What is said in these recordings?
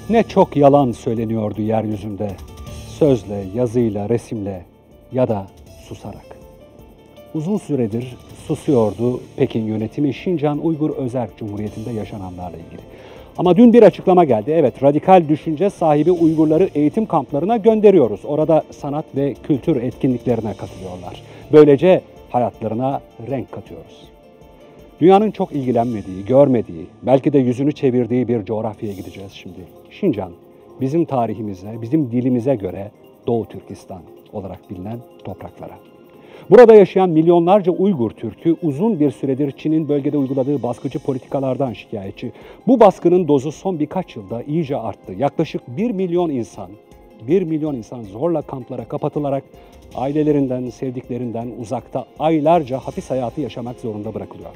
Ne çok yalan söyleniyordu yeryüzünde, sözle, yazıyla, resimle ya da susarak. Uzun süredir susuyordu Pekin yönetimi Şincan Uygur Özerk Cumhuriyeti'nde yaşananlarla ilgili. Ama dün bir açıklama geldi. Evet, radikal düşünce sahibi Uygurları eğitim kamplarına gönderiyoruz. Orada sanat ve kültür etkinliklerine katılıyorlar. Böylece hayatlarına renk katıyoruz. Dünyanın çok ilgilenmediği, görmediği, belki de yüzünü çevirdiği bir coğrafyaya gideceğiz şimdi. Şincan, bizim tarihimize, bizim dilimize göre Doğu Türkistan olarak bilinen topraklara. Burada yaşayan milyonlarca Uygur Türk'ü uzun bir süredir Çin'in bölgede uyguladığı baskıcı politikalardan şikayetçi. Bu baskının dozu son birkaç yılda iyice arttı. Yaklaşık 1 milyon insan zorla kamplara kapatılarak ailelerinden, sevdiklerinden uzakta aylarca hapis hayatı yaşamak zorunda bırakılıyor.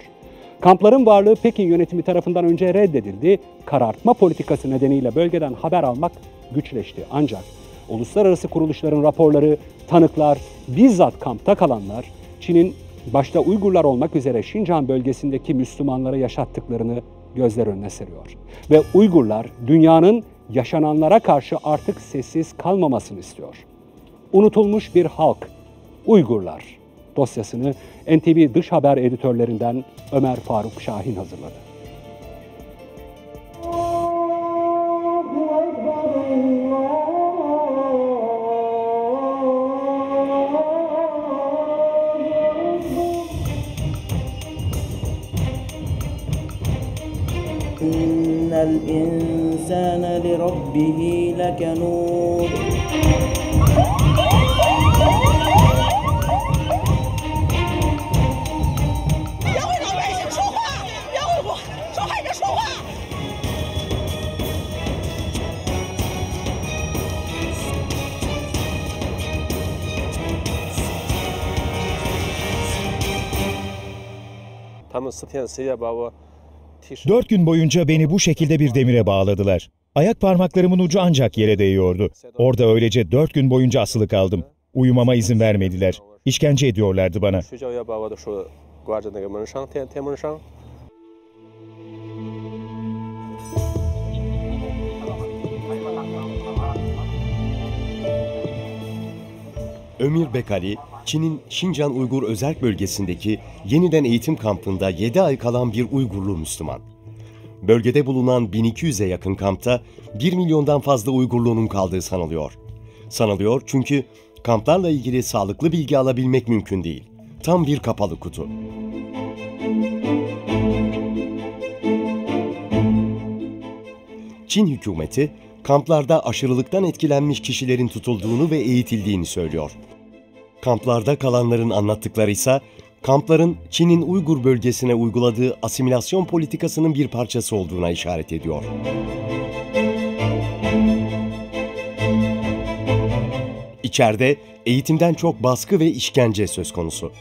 Kampların varlığı Pekin yönetimi tarafından önce reddedildi. Karartma politikası nedeniyle bölgeden haber almak güçleşti. Ancak uluslararası kuruluşların raporları, tanıklar, bizzat kampta kalanlar, Çin'in başta Uygurlar olmak üzere Şincan bölgesindeki Müslümanlara yaşattıklarını gözler önüne seriyor. Ve Uygurlar dünyanın yaşananlara karşı artık sessiz kalmamasını istiyor. Unutulmuş bir halk, Uygurlar dosyasını NTV Dış Haber editörlerinden Ömer Faruk Şahin hazırladı. İnnel insane li rabbihi lekenûd. Dört gün boyunca beni bu şekilde bir demire bağladılar. Ayak parmaklarımın ucu ancak yere değiyordu. Orada öylece 4 gün boyunca asılı kaldım. Uyumama izin vermediler. İşkence ediyorlardı bana. Ömür Bekali, Çin'in Şincan Uygur Özerk Bölgesi'ndeki yeniden eğitim kampında 7 ay kalan bir Uygurlu Müslüman. Bölgede bulunan 1200'e yakın kampta 1 milyondan fazla Uygurluğunun kaldığı sanılıyor. Sanılıyor çünkü kamplarla ilgili sağlıklı bilgi alabilmek mümkün değil. Tam bir kapalı kutu. Çin hükümeti kamplarda aşırılıktan etkilenmiş kişilerin tutulduğunu ve eğitildiğini söylüyor. Kamplarda kalanların anlattıkları ise kampların Çin'in Uygur bölgesine uyguladığı asimilasyon politikasının bir parçası olduğuna işaret ediyor. İçeride eğitimden çok baskı ve işkence söz konusu.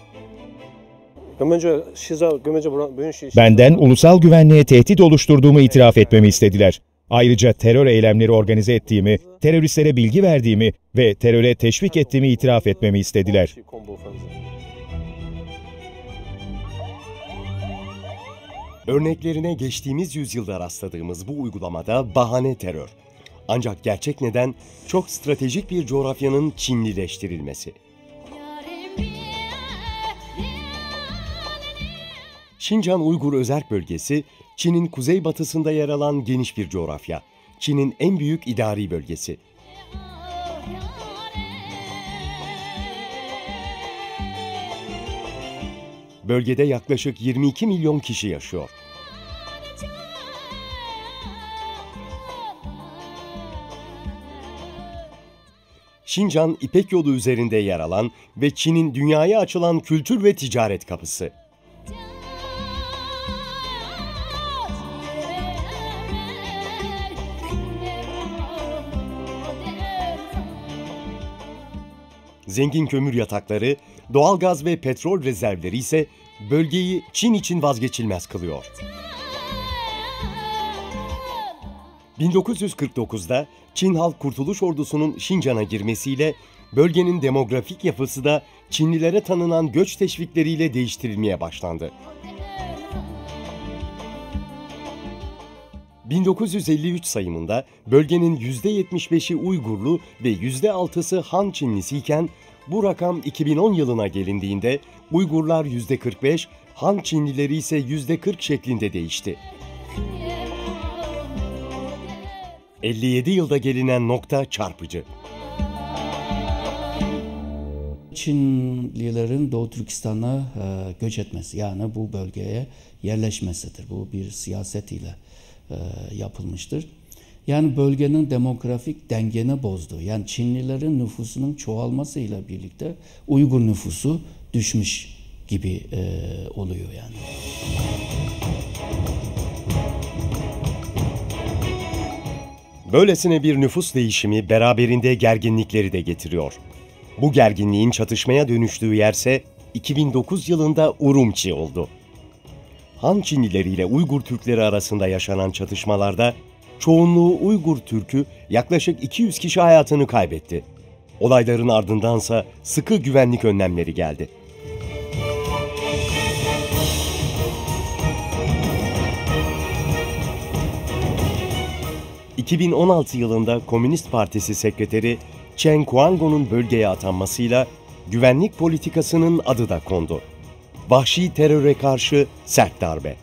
Benden ulusal güvenliğe tehdit oluşturduğumu itiraf etmemi istediler. Ayrıca terör eylemleri organize ettiğimi, teröristlere bilgi verdiğimi ve teröre teşvik ettiğimi itiraf etmemi istediler. Örneklerine geçtiğimiz yüzyılda rastladığımız bu uygulamada bahane terör. Ancak gerçek neden çok stratejik bir coğrafyanın Çinlileştirilmesi. Şincan Uygur Özerk Bölgesi, Çin'in kuzeybatısında yer alan geniş bir coğrafya. Çin'in en büyük idari bölgesi. Bölgede yaklaşık 22 milyon kişi yaşıyor. Şincan, İpek Yolu üzerinde yer alan ve Çin'in dünyaya açılan kültür ve ticaret kapısı. Zengin kömür yatakları, doğalgaz ve petrol rezervleri ise bölgeyi Çin için vazgeçilmez kılıyor. 1949'da Çin Halk Kurtuluş Ordusu'nun Şincan'a girmesiyle bölgenin demografik yapısı da Çinlilere tanınan göç teşvikleriyle değiştirilmeye başlandı. 1953 sayımında bölgenin %75'i Uygurlu ve %6'sı Han Çinlisi iken bu rakam 2010 yılına gelindiğinde Uygurlar %45, Han Çinlileri ise %40 şeklinde değişti. 57 yılda gelinen nokta çarpıcı. Çinlilerin Doğu Türkistan'a göç etmesi, yani bu bölgeye yerleşmesidir. Bu bir siyaset ile yapılmıştır. Yani bölgenin demografik dengeni bozdu. Yani Çinlilerin nüfusunun çoğalmasıyla birlikte Uygur nüfusu düşmüş gibi oluyor yani. Böylesine bir nüfus değişimi beraberinde gerginlikleri de getiriyor. Bu gerginliğin çatışmaya dönüştüğü yerse 2009 yılında Urumçi oldu. Han Çinlileri ile Uygur Türkleri arasında yaşanan çatışmalarda çoğunluğu Uygur Türk'ü yaklaşık 200 kişi hayatını kaybetti. Olayların ardındansa sıkı güvenlik önlemleri geldi. ...2016 yılında Komünist Partisi Sekreteri Chen Kuango'nun bölgeye atanmasıyla güvenlik politikasının adı da kondu. Vahşi teröre karşı sert darbe.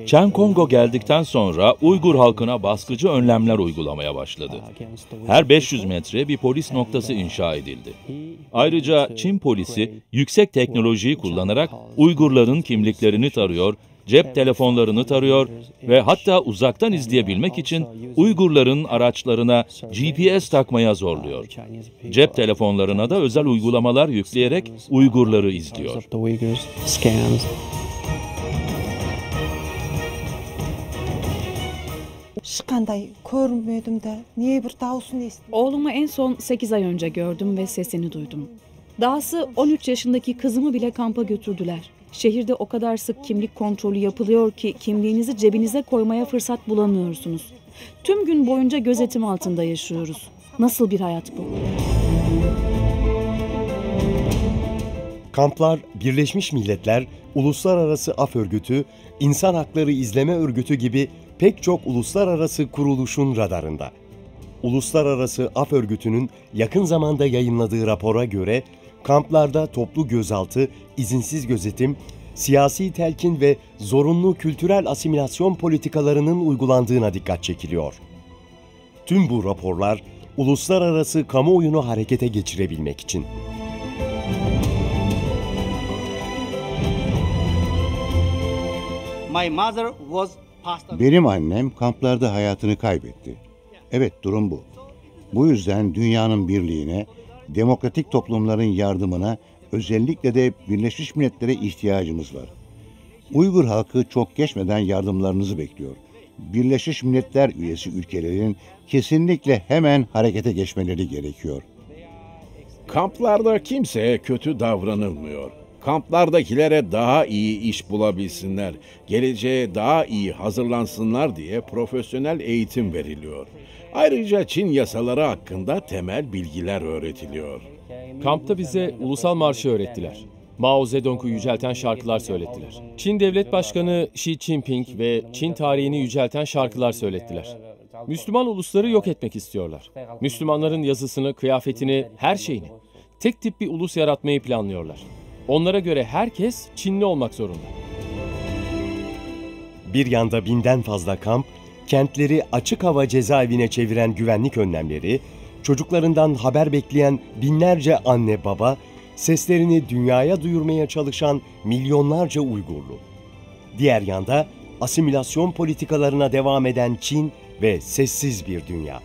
Chen Kuango geldikten sonra Uygur halkına baskıcı önlemler uygulamaya başladı. Her 500 metre bir polis noktası inşa edildi. Ayrıca Çin polisi yüksek teknolojiyi kullanarak Uygurların kimliklerini tarıyor, cep telefonlarını tarıyor ve hatta uzaktan izleyebilmek için Uygurların araçlarına GPS takmaya zorluyor. Cep telefonlarına da özel uygulamalar yükleyerek Uygurları izliyor. Ешқандай көрмедім de, niye bir dağısını istedim? Oğlumu en son 8 ay önce gördüm ve sesini duydum. Dahası 13 yaşındaki kızımı bile kampa götürdüler. Şehirde o kadar sık kimlik kontrolü yapılıyor ki kimliğinizi cebinize koymaya fırsat bulamıyorsunuz. Tüm gün boyunca gözetim altında yaşıyoruz. Nasıl bir hayat bu? Kamplar Birleşmiş Milletler, Uluslararası Af Örgütü, İnsan Hakları İzleme Örgütü gibi pek çok uluslararası kuruluşun radarında. Uluslararası Af Örgütü'nün yakın zamanda yayınladığı rapora göre kamplarda toplu gözaltı, izinsiz gözetim, siyasi telkin ve zorunlu kültürel asimilasyon politikalarının uygulandığına dikkat çekiliyor. Tüm bu raporlar uluslararası kamuoyunu harekete geçirebilmek için. Benim annem kamplarda hayatını kaybetti. Evet, durum bu. Bu yüzden dünyanın birliğine, demokratik toplumların yardımına, özellikle de Birleşmiş Milletler'e ihtiyacımız var. Uygur halkı çok geçmeden yardımlarınızı bekliyor. Birleşmiş Milletler üyesi ülkelerin kesinlikle hemen harekete geçmeleri gerekiyor. Kamplarda kimseye kötü davranılmıyor. Kamplardakilere daha iyi iş bulabilsinler, geleceğe daha iyi hazırlansınlar diye profesyonel eğitim veriliyor. Ayrıca Çin yasaları hakkında temel bilgiler öğretiliyor. Kampta bize ulusal marşı öğrettiler. Mao Zedong'u yücelten şarkılar söylettiler. Çin Devlet Başkanı Xi Jinping ve Çin tarihini yücelten şarkılar söylettiler. Müslüman ulusları yok etmek istiyorlar. Müslümanların yazısını, kıyafetini, her şeyini. Tek tip bir ulus yaratmayı planlıyorlar. Onlara göre herkes Çinli olmak zorunda. Bir yanda 1000'den fazla kamp, kentleri açık hava cezaevine çeviren güvenlik önlemleri, çocuklarından haber bekleyen binlerce anne baba, seslerini dünyaya duyurmaya çalışan milyonlarca Uygurlu. Diğer yanda asimilasyon politikalarına devam eden Çin ve sessiz bir dünya.